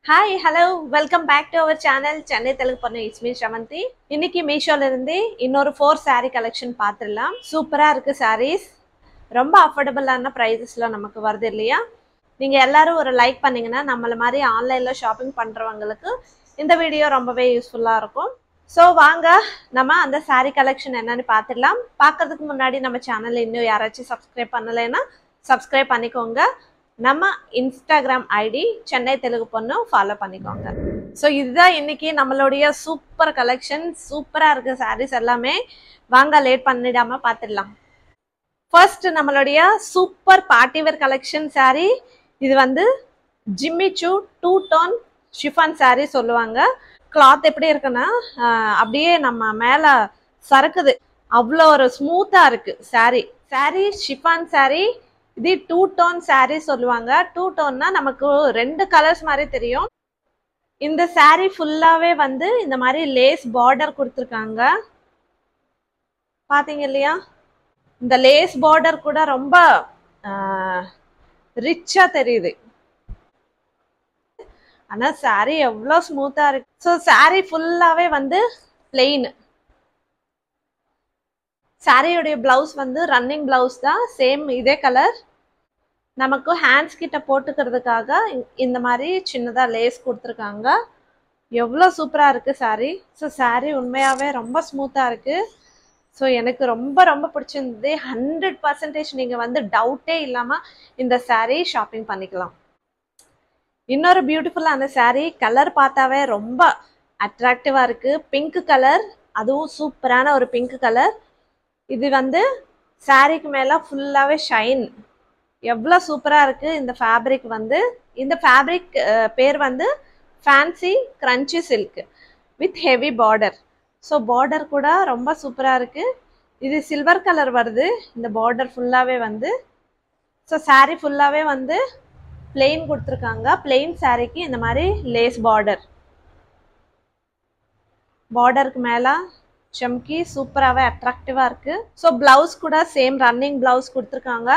Hi, hello, welcome back to our channel Chennai Telugu Pannu. It's me Shamanti. இன்னைக்கு மீஷோல இருந்து இன்னொரு 4 saree collection பார்த்திடலாம். சூப்பரா இருக்கு sarees. ரொம்ப அஃபோர்டபிளான பிரைசஸ்ல நமக்கு வருது இல்லையா? நீங்க எல்லாரும் ஒரு லைக் பண்ணீங்கன்னா நம்மள மாதிரி ஆன்லைன்ல ஷாப்பிங் பண்றவங்களுக்கு இந்த வீடியோ ரொம்பவே யூஸ்ஃபுல்லா இருக்கும். சோ வாங்க நம்ம அந்த saree collection என்னன்னு பார்த்திடலாம். பார்க்கிறதுக்கு முன்னாடி நம்ம சேனலை இன்னும் யாராச்சும் subscribe பண்ணலைன்னா subscribe பண்ணிக்கோங்க. நம்ம இன்ஸ்டாகிராம் ஐடி சென்னை தெலுங்கு பொண்ணு ஃபாலோ பண்ணிக்கோங்க. ஸோ இதுதான் இன்னைக்கு நம்மளுடைய சூப்பர் கலெக்ஷன். சூப்பராக இருக்கு சாரீஸ் எல்லாமே. வாங்க லேட் பண்ணிடாம பார்த்துடலாம். ஃபர்ஸ்ட் நம்மளுடைய சூப்பர் பார்ட்டிவேர் கலெக்ஷன் சாரீ. இது வந்து ஜிம்மிச்சூ 2 டோன் ஷிஃபான் சாரீ சொல்லுவாங்க. கிளாத் எப்படி இருக்குன்னா அப்படியே நம்ம மேலே சறுக்குது, அவ்வளோ ஒரு ஸ்மூத்தாக இருக்கு சாரீ. ஷிஃபான் சாரீ. இது 2 டோன் சாரீ சொல்லுவாங்க. 2 டோன்னா நமக்கு 2 கலர்ஸ் மாதிரி தெரியும். இந்த சாரீ ஃபுல்லாவே வந்து இந்த மாதிரி லேஸ் பார்டர் கொடுத்துருக்காங்க. பாத்தீங்க இல்லையா? இந்த லேஸ் பார்டர் கூட ரொம்ப ரிச்சா தெரியுது. ஆனா சாரீ எவ்வளோ ஸ்மூத்தா இருக்கு. ஸோ சாரீ ஃபுல்லாவே வந்து பிளெயின். சாரியோடைய பிளவுஸ் வந்து ரன்னிங் பிளவுஸ் தான், சேம் இதே கலர். நமக்கு ஹேண்ட்ஸ் கிட்ட போட்டுக்கிறதுக்காக இந்த மாதிரி சின்னதா லேஸ் கொடுத்துருக்காங்க. எவ்வளோ சூப்பரா இருக்கு சாரி. ஸோ சாரி உண்மையாவே ரொம்ப ஸ்மூத்தா இருக்கு. ஸோ எனக்கு ரொம்ப ரொம்ப பிடிச்சிருந்தது. 100% நீங்க வந்து டவுட்டே இல்லாம இந்த சாரி ஷாப்பிங் பண்ணிக்கலாம். இன்னொரு பியூட்டிஃபுல்லான சாரி. கலர் பார்த்தாவே ரொம்ப அட்ராக்டிவா இருக்கு. பிங்க் கலர், அதுவும் சூப்பரான ஒரு பிங்க் கலர். இது வந்து சாரிக்கு மேல ஃபுல்லாவே ஷைன். எவ்வளோ சூப்பரா இருக்கு இந்த ஃபேப்ரிக். வந்து இந்த ஃபேப்ரிக் பேர் வந்து fancy crunchy silk with heavy border. So border கூட ரொம்ப சூப்பரா இருக்கு. இது சில்வர் கலர் வருது இந்த பார்டர் ஃபுல்லாவே வந்து. ஸோ சாரி ஃபுல்லாவே வந்து பிளெயின் கொடுத்துருக்காங்க. பிளெயின் சாரிக்கு இந்த மாதிரி லேஸ் பார்டர். பார்டருக்கு மேல சம்கி சூப்பராகவே அட்ராக்டிவாக இருக்குது. ஸோ ப்ளவுஸ் கூட சேம் ரன்னிங் ப்ளவுஸ் கொடுத்துருக்காங்க.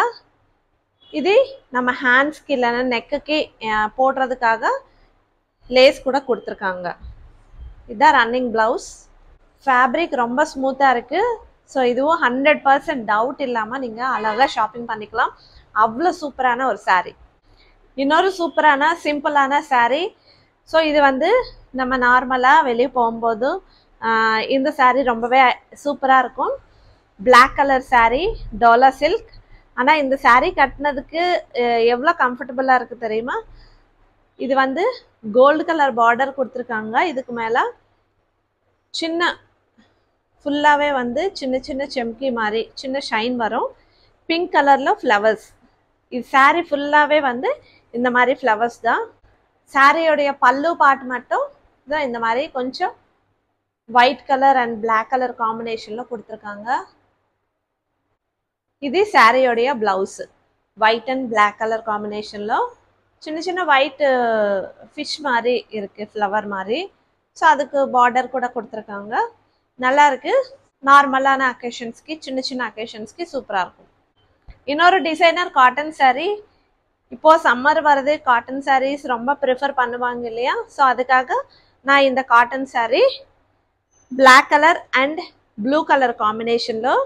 இது நம்ம ஹேண்ட்ஸ்க்கு இல்லைன்னா நெக்குக்கு போடுறதுக்காக லேஸ் கூட கொடுத்துருக்காங்க. இதுதான் ரன்னிங் ப்ளவுஸ். ஃபேப்ரிக் ரொம்ப ஸ்மூத்தாக இருக்குது. ஸோ இதுவும் 100% டவுட் இல்லாமல் நீங்கள் அழகாக ஷாப்பிங் பண்ணிக்கலாம். அவ்வளோ சூப்பரான ஒரு சாரீ. இன்னொரு சூப்பரான சிம்பிளான சாரீ. ஸோ இது வந்து நம்ம நார்மலாக வெளியே போகும்போது இந்த சாரீ ரொம்பவே சூப்பராக இருக்கும். பிளாக் கலர் சாரீ, டோலா சில்க். ஆனால் இந்த சாரீ கட்டினதுக்கு எவ்வளோ கம்ஃபர்டபுளாக இருக்குது தெரியுமா? இது வந்து கோல்டு கலர் பார்டர் கொடுத்துருக்காங்க. இதுக்கு மேலே சின்ன ஃபுல்லாகவே வந்து சின்ன சின்ன செம்கி மாதிரி சின்ன ஷைன் வரும். பிங்க் கலரில் ஃப்ளவர்ஸ். இது சாரீ ஃபுல்லாகவே வந்து இந்த மாதிரி ஃப்ளவர்ஸ் தான். சாரியோடைய பல்லு பார்ட் மட்டும் தான் இந்த மாதிரி கொஞ்சம் white colour and black colour காம்பினேஷன்ல கொடுத்துருக்காங்க. இது சாரியோடைய blouse. White and black colour காம்பினேஷன்ல சின்ன சின்ன ஒயிட் ஃபிஷ் மாதிரி இருக்கு, ஃப்ளவர் மாதிரி. ஸோ அதுக்கு பார்டர் கூட கொடுத்துருக்காங்க. நல்லா இருக்கு. நார்மலான அக்கேஷன்ஸ்க்கு, சின்ன சின்ன அக்கேஷன்ஸ்க்கு சூப்பராக இருக்கும். இன்னொரு டிசைனர் காட்டன் சாரீ. இப்போ சம்மர் வருது, காட்டன் சாரீஸ் ரொம்ப ப்ரிஃபர் பண்ணுவாங்க இல்லையா? ஸோ அதுக்காக நான் இந்த cotton sari black colour and blue colour காம்பினேஷனில்.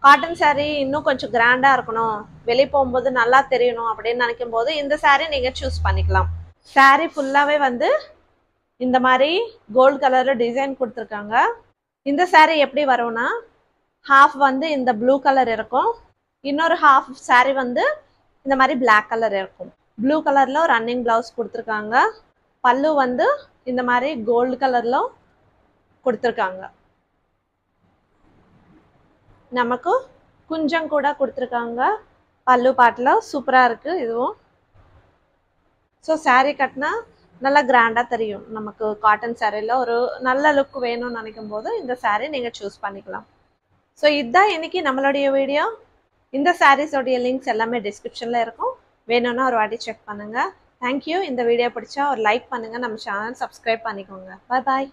காட்டன் சாரீ இன்னும் கொஞ்சம் கிராண்டாக இருக்கணும், வெளியே போகும்போது நல்லா தெரியணும் அப்படின்னு நினைக்கும் போது இந்த சாரீ நீங்கள் சூஸ் பண்ணிக்கலாம். சாரீ ஃபுல்லாகவே வந்து இந்த மாதிரி கோல்டு கலரில் டிசைன் கொடுத்துருக்காங்க. இந்த சாரீ எப்படி வரும்னா, ஹாஃப் வந்து இந்த ப்ளூ கலர் இருக்கும், இன்னொரு ஹாஃப் சாரீ வந்து இந்த மாதிரி பிளாக் கலர் இருக்கும். ப்ளூ கலரில் ரன்னிங் ப்ளவுஸ் கொடுத்துருக்காங்க. பல்லு வந்து இந்த மாதிரி கோல்டு கலரில் கொடுத்துருக்காங்க. நமக்கு குஞ்சம் கூட கொடுத்துருக்காங்க பல்லு பாட்டில். சூப்பராக இருக்குது இதுவும். ஸோ சாரீ கட்டினா நல்லா கிராண்டாக தெரியும் நமக்கு. காட்டன் சாரியில் ஒரு நல்ல லுக் வேணும்னு நினைக்கும் போது இந்த சாரீ நீங்கள் சூஸ் பண்ணிக்கலாம். ஸோ இதுதான் இன்னைக்கு நம்மளுடைய வீடியோ. இந்த சாரீஸோடைய லிங்க்ஸ் எல்லாமே டிஸ்கிரிப்ஷனில் இருக்கும். வேணும்னா ஒரு வாட்டி செக் பண்ணுங்கள். தேங்க்யூ. இந்த வீடியோ பிடிச்சா ஒரு லைக் பண்ணுங்கள். நம்ம சேனல் சப்ஸ்கிரைப் பண்ணிக்கோங்க. பாய் பாய்.